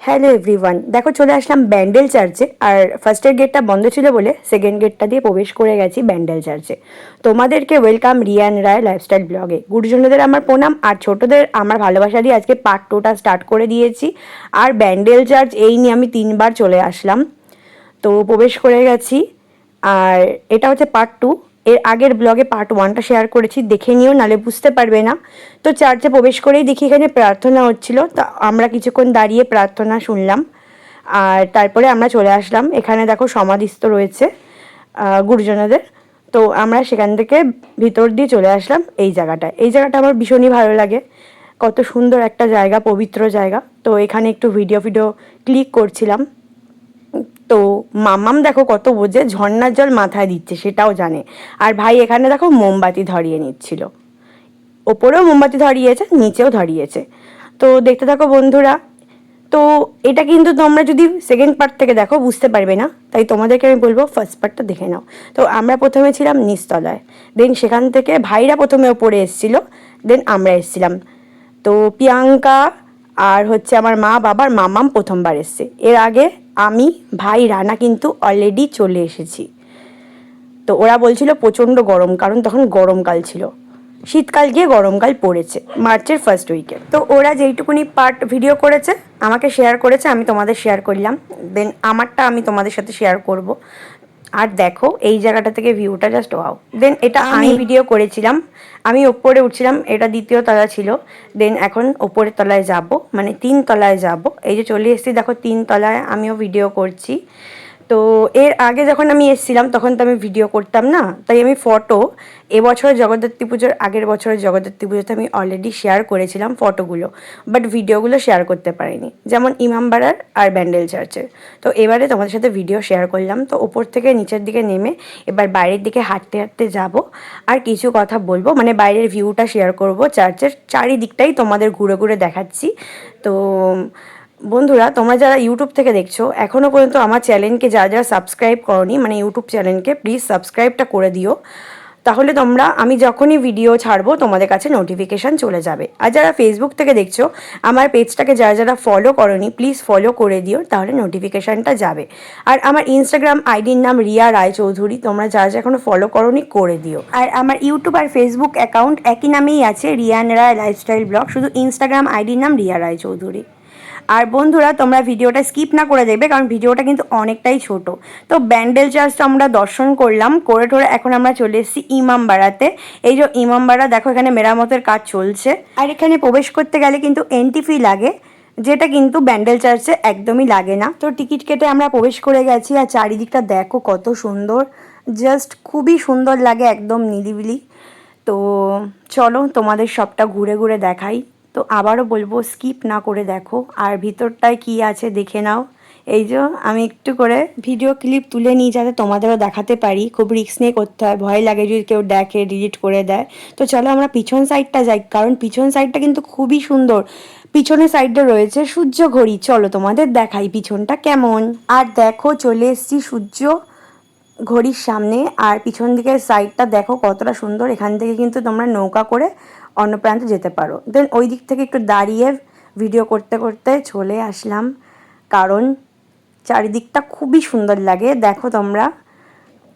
Hello everyone, দেখো চলে আসলাম ব্যান্ডেল চার্চে। আর ফার্স্টের গেটটা বন্ধ ছিল বলে সেকেন্ড গেটটা দিয়ে প্রবেশ করে গেছি ব্যান্ডেল চার্চে। তোমাদেরকে ওয়েলকাম রিয়ান রায় লাইফস্টাইল ব্লগে। গুরুজনদের আমার প্রণাম, আর ছোটদের আমার ভালোবাসা দিয়ে আজকে পার্ট 2টা স্টার্ট করে দিয়েছি। আর ব্যান্ডেল চার্চ এই নিয়ে আমি 3বার চলে আসলাম, তো প্রবেশ করে গেছি। আর এটা হচ্ছে পার্ট 2। এর আগের ব্লগে পার্ট 1টা শেয়ার করেছি, দেখে নিও, নালে বুঝতে পারবে না। তো চার্চে প্রবেশ করেই দেখি এখানে প্রার্থনা হচ্ছিল, তা আমরা কিছুক্ষণ দাঁড়িয়ে প্রার্থনা শুনলাম। আর তারপরে আমরা চলে আসলাম, এখানে দেখো সমাধিস্থ রয়েছে গুরুজনদের। তো আমরা সেখান থেকে ভিতর দিয়ে চলে আসলাম এই জায়গাটায়। এই জায়গাটা আমার ভীষণই ভালো লাগে, কত সুন্দর একটা জায়গা, পবিত্র জায়গা। তো এখানে একটু ভিডিও ক্লিক করছিলাম। তো মাম্মাম দেখো কত বোঝে, ঝর্ণার জল মাথায় দিচ্ছে সেটাও জানে। আর ভাই এখানে দেখো মোমবাতি ধরিয়ে নিচ্ছিল, ওপরেও মোমবাতি ধরিয়েছে, নিচেও ধরিয়েছে। তো দেখতে থাকো বন্ধুরা। তো এটা কিন্তু তোমরা যদি সেকেন্ড পার্ট থেকে দেখো বুঝতে পারবে না, তাই তোমাদেরকে আমি বলবো ফার্স্ট পার্টটা দেখে নাও। তো আমরা প্রথমে ছিলাম নিচতলায়, দেন সেখান থেকে ভাইরা প্রথমে ওপরে এসেছিলো, দেন আমরা এসেছিলাম। তো প্রিয়াঙ্কা আর হচ্ছে আমার মা বাবার মামাম প্রথমবার এসছে। এর আগে আমি, ভাই, রানা কিন্তু অলরেডি চলে এসেছি। তো ওরা বলছিল প্রচণ্ড গরম, কারণ তখন গরমকাল ছিল, শীতকাল গিয়ে গরমকাল পড়েছে মার্চের ফার্স্ট উইকে। তো ওরা যেইটুকুনি পার্ট ভিডিও করেছে আমাকে শেয়ার করেছে, আমি তোমাদের শেয়ার করলাম। দেন আমারটা আমি তোমাদের সাথে শেয়ার করব। আর দেখো এই জায়গাটা থেকে ভিউটা জাস্ট ওয়াও। দেন এটা আমি ভিডিও করেছিলাম, আমি ওপরে উঠছিলাম, এটা দ্বিতীয় তলা ছিল। দেন এখন ওপরের তলায় যাব, মানে 3 তলায় যাব। এই যে চলে এসেছি দেখো 3 তলায়, আমিও ভিডিও করছি। তো এর আগে যখন আমি এসেছিলাম তখন তো আমি ভিডিও করতাম না, তাই আমি ফটো এবছরের জগদ্ধাত্রী পুজোর আগের বছরের জগদ্ধাত্রী পুজোতে আমি অলরেডি শেয়ার করেছিলাম ফটোগুলো, বাট ভিডিওগুলো শেয়ার করতে পারিনি, যেমন ইমামবাড়ার আর ব্যান্ডেল চার্চের। তো এবারে তোমাদের সাথে ভিডিও শেয়ার করলাম। তো ওপর থেকে নিচের দিকে নেমে এবার বাইরের দিকে হাঁটতে হাঁটতে যাব, আর কিছু কথা বলবো, মানে বাইরের ভিউটা শেয়ার করব, চার্চের চারিদিকটাই তোমাদের ঘুরে ঘুরে দেখাচ্ছি। তো বন্ধুরা, তোমরা যারা ইউটিউব থেকে দেখছো এখনও পর্যন্ত আমার চ্যানেলকে যারা যারা সাবস্ক্রাইব করোনি, মানে ইউটিউব চ্যানেলকে প্লিজ সাবস্ক্রাইবটা করে দিও, তাহলে তোমরা আমি যখনই ভিডিও ছাড়বো তোমাদের কাছে নোটিফিকেশান চলে যাবে। আর যারা ফেসবুক থেকে দেখছো আমার পেজটাকে যারা যারা ফলো করোনি প্লিজ ফলো করে দিও, তাহলে নোটিফিকেশানটা যাবে। আর আমার ইনস্টাগ্রাম আইডির নাম রিয়া রায়চৌধুরী, তোমরা যারা যারা এখনও ফলো করোনি করে দিও। আর আমার ইউটিউব আর ফেসবুক অ্যাকাউন্ট একই নামেই আছে, রিয়ান রায় লাইফস্টাইল ব্লগ, শুধু ইনস্টাগ্রাম আইডির নাম রিয়া রায়চৌধুরী। আর বন্ধুরা তোমরা ভিডিওটা স্কিপ না করে দেখবে, কারণ ভিডিওটা কিন্তু অনেকটাই ছোট। তো ব্যান্ডেল চার্চটা আমরা দর্শন করলাম, করে টোরে এখন আমরা চলে এসেছি ইমামবাড়াতে। এই যে ইমামবাড়া দেখো, এখানে মেরামতের কাজ চলছে। আর এখানে প্রবেশ করতে গেলে কিন্তু এন্ট্রি ফি লাগে, যেটা কিন্তু ব্যান্ডেল চার্চে একদমই লাগে না। তো টিকিট কেটে আমরা প্রবেশ করে গেছি। আর চারিদিকটা দেখো কত সুন্দর, জাস্ট খুবই সুন্দর লাগে, একদম নিরিবিলি। তো চলো তোমাদের সবটা ঘুরে ঘুরে দেখাই। তো আবারও বলবো স্কিপ না করে দেখো, আর ভিতরটায় কি আছে দেখে নাও। এই যে আমি একটু করে ভিডিও ক্লিপ তুলে নিই যাতে তোমাদেরও দেখাতে পারি, খুব রিস্ক নিয়ে করতে হয়, ভয় লাগে যদি কেউ দেখে ডিলিট করে দেয়। তো চলো আমরা পিছন সাইডটা যাই, কারণ পিছন সাইডটা কিন্তু খুবই সুন্দর। পিছনের সাইডে রয়েছে সূর্য ঘড়ি, চলো তোমাদের দেখাই পিছনটা কেমন। আর দেখো চলে এসেছি সূর্য ঘড়ির সামনে, আর পিছন দিকের সাইডটা দেখো কতটা সুন্দর। এখান থেকে কিন্তু তোমরা নৌকা করে অন্য প্রান্তে যেতে পারো। দেন ওই দিক থেকে একটু দাঁড়িয়ে ভিডিও করতে করতে চলে আসলাম, কারণ চারিদিকটা খুবই সুন্দর লাগে, দেখো তোমরা,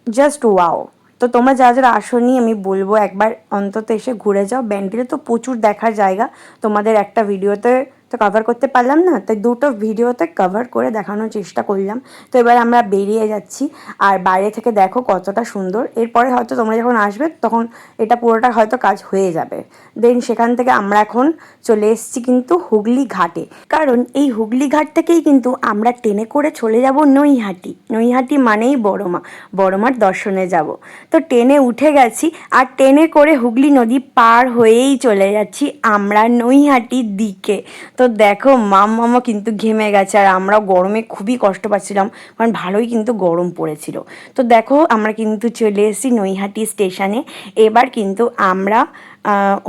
জাস্ট ওয়াও। তো তোমরা যারা যারা আসোনি আমি বলবো একবার অন্তত এসে ঘুরে যাও। ব্যান্ডেলে তো প্রচুর দেখার জায়গা, তোমাদের একটা ভিডিওতে তো কভার করতে পারলাম না, তাই দুটো ভিডিওতে কভার করে দেখানোর চেষ্টা করলাম। তো এবার আমরা বেরিয়ে যাচ্ছি, আর বাইরে থেকে দেখো কতটা সুন্দর। এরপরে হয়তো তোমরা যখন আসবে তখন এটা পুরোটা হয়তো কাজ হয়ে যাবে। দেন সেখান থেকে আমরা এখন চলে এসেছি কিন্তু হুগলি ঘাটে, কারণ এই হুগলি ঘাট থেকেই কিন্তু আমরা ট্রেনে করে চলে যাব নৈহাটি। নৈহাটি মানেই বড়মা, বড়মার দর্শনে যাব। তো ট্রেনে উঠে গেছি, আর ট্রেনে করে হুগলি নদী পার হয়েই চলে যাচ্ছি আমরা নৈহাটির দিকে। তো দেখো মামা কিন্তু ঘেমে গেছে, আর আমরা গরমে খুবই কষ্ট পাচ্ছিলাম, কারণ ভালোই কিন্তু গরম পড়েছিল। তো দেখো আমরা কিন্তু চলে এসেছি নৈহাটি স্টেশনে। এবার কিন্তু আমরা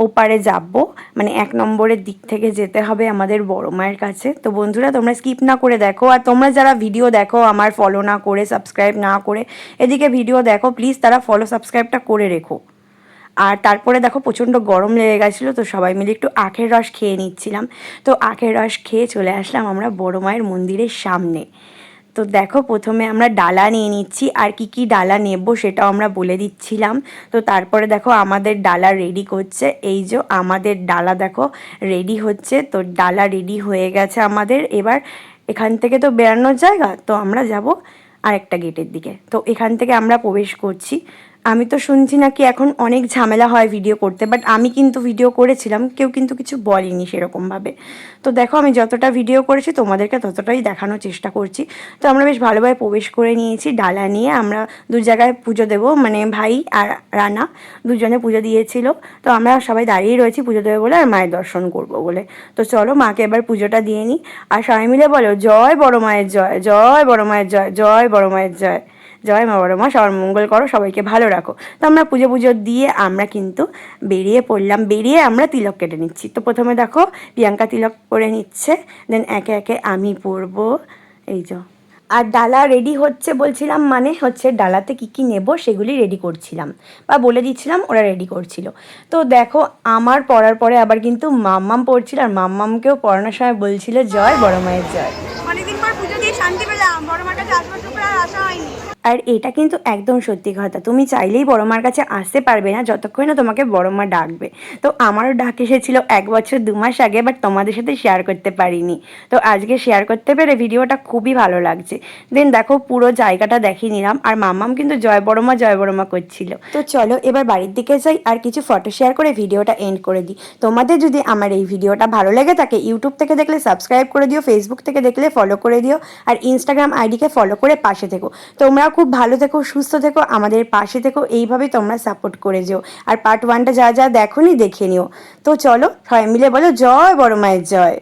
ওপারে যাব, মানে 1 নম্বরের দিক থেকে যেতে হবে আমাদের বড় মায়ের কাছে। তো বন্ধুরা তোমরা স্কিপ না করে দেখো, আর তোমরা যারা ভিডিও দেখো আমার ফলো না করে সাবস্ক্রাইব না করে এদিকে ভিডিও দেখো, প্লিজ তারা ফলো সাবস্ক্রাইবটা করে রেখো। আর তারপরে দেখো প্রচণ্ড গরম লেগে গেছিলো, তো সবাই মিলে একটু আখের রস খেয়ে নিচ্ছিলাম। তো আখের রস খেয়ে চলে আসলাম আমরা বড় মায়ের মন্দিরের সামনে। তো দেখো প্রথমে আমরা ডালা নিয়ে নিচ্ছি, আর কি কি ডালা নেব সেটাও আমরা বলে দিচ্ছিলাম। তো তারপরে দেখো আমাদের ডালা রেডি করছে, এই যে আমাদের ডালা দেখো রেডি হচ্ছে। তো ডালা রেডি হয়ে গেছে আমাদের। এবার এখান থেকে তো বেরানোর জায়গা, তো আমরা যাব আরেকটা গেটের দিকে। তো এখান থেকে আমরা প্রবেশ করছি। আমি তো শুনছি নাকি এখন অনেক ঝামেলা হয় ভিডিও করতে, বাট আমি কিন্তু ভিডিও করেছিলাম, কেউ কিন্তু কিছু বলেনি সেরকমভাবে। তো দেখো আমি যতটা ভিডিও করেছি তোমাদেরকে ততটাই দেখানোর চেষ্টা করছি। তো আমরা বেশ ভালোভাবে প্রবেশ করে নিয়েছি ডালা নিয়ে। আমরা দু জায়গায় পুজো দেবো, মানে ভাই আর রানা দুজনে পুজো দিয়েছিল। তো আমরা সবাই দাঁড়িয়ে রয়েছি পুজো দেবে বলে আর মায়ের দর্শন করব বলে। তো চলো মাকে এবার পুজোটা দিয়ে নিই। আর সবাই মিলে বলো জয় বড় মায়ের জয়, জয় বড় মায়ের জয়, জয় বড় মায়ের জয়, জয় মা বড় মা, সবার মঙ্গল করো, সবাইকে ভালো রাখো। তো আমরা পুজো দিয়ে আমরা কিন্তু বেরিয়ে পড়লাম। বেরিয়ে আমরা তিলক কেটে নিচ্ছি। তো প্রথমে দেখো প্রিয়াঙ্কা তিলক করে নিচ্ছে, দেন একে একে আমি পরবো, এই যে। আর ডালা রেডি হচ্ছে বলছিলাম, মানে হচ্ছে ডালাতে কি কি নেব সেগুলি রেডি করছিলাম বা বলে দিচ্ছিলাম, ওরা রেডি করছিল। তো দেখো আমার পড়ার পরে আবার কিন্তু মাম্মাম পড়ছিল, আর মাম্মামকেও পড়ানোর সময় বলছিল জয় বড় মায়ের জয়। অনেকদিন পর পুজো দিয়ে শান্তি পেলাম, বড় মার কাছে আসবার তো আর আসা হয়নি। আর এটা কিন্তু একদম সত্যি কথা, তুমি চাইলেই বড় মার কাছে আসতে পারবে না যতক্ষণ না তোমাকে বড় মা ডাকবে। তো আমারও ডাক এসেছিল 1 বছর 2 মাস আগে, বাট তোমাদের সাথে শেয়ার করতে পারিনি। তো আজকে শেয়ার করতে পেরে ভিডিওটা খুবই ভালো লাগছে। দেন দেখো পুরো জায়গাটা দেখিয়ে নিলাম, আর মাম্মাম কিন্তু জয় বড় মা করছিল। তো চলো এবার বাড়ির দিকে যাই আর কিছু ফটো শেয়ার করে ভিডিওটা এন্ড করে দিই। তোমাদের যদি আমার এই ভিডিওটা ভালো লেগে থাকে, ইউটিউব থেকে দেখলে সাবস্ক্রাইব করে দিও, ফেসবুক থেকে দেখলে ফলো করে দিও, আর ইনস্টাগ্রাম আইডিকে ফলো করে পাশে থেকো। তোমরা খুব ভালো থেকো, সুস্থ থেকো, আমাদের পাশে থেকো, এইভাবেই তোমরা সাপোর্ট করে যেও। আর পার্ট 1টা যা যা দেখোনি দেখে নিও। তো চলো সবাই মিলে বলো জয় বড় মায়ের জয়।